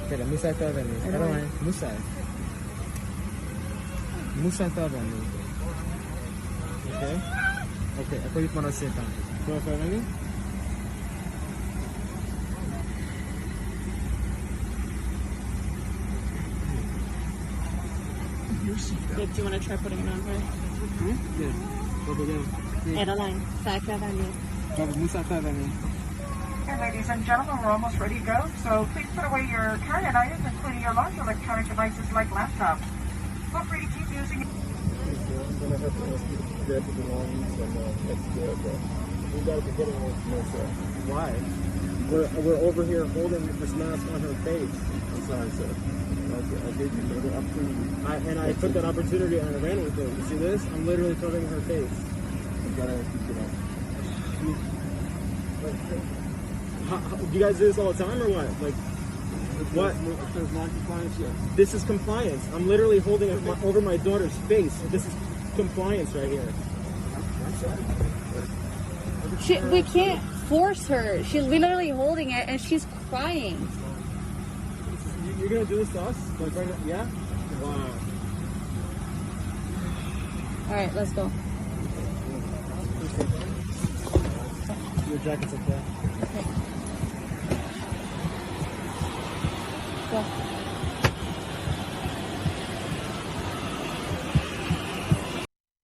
Espera, Musa está a ver. Airline. Musa. Musa está a ver. Okay. Okay, aku di mana sih kan? Kau apa ni? Do you want to try putting it on her? Yes. Airline. Sakravani. Musa está a ver. Okay, ladies and gentlemen, we're almost ready to go. So please put away your carry-on items, including your large electronic devices like laptops. Feel free to keep using it. I'm gonna have to ask you to grab the belongings and that's good. We gotta be getting away from this. Why? We're over here holding this mask on her face. I'm sorry, sir. I gave you the opportunity. I took that opportunity and I ran with it. You see this? I'm literally covering her face. You gotta keep it up. Do you guys do this all the time or what? Like, what? If there's non-compliance, yes. This is compliance. I'm literally holding it over my daughter's face. This is compliance right here. We can't force her. She's literally holding it and she's crying. You're gonna do this to us? Like right now? Yeah? Wow. Alright, let's go. Your jacket's up there. Okay. Go.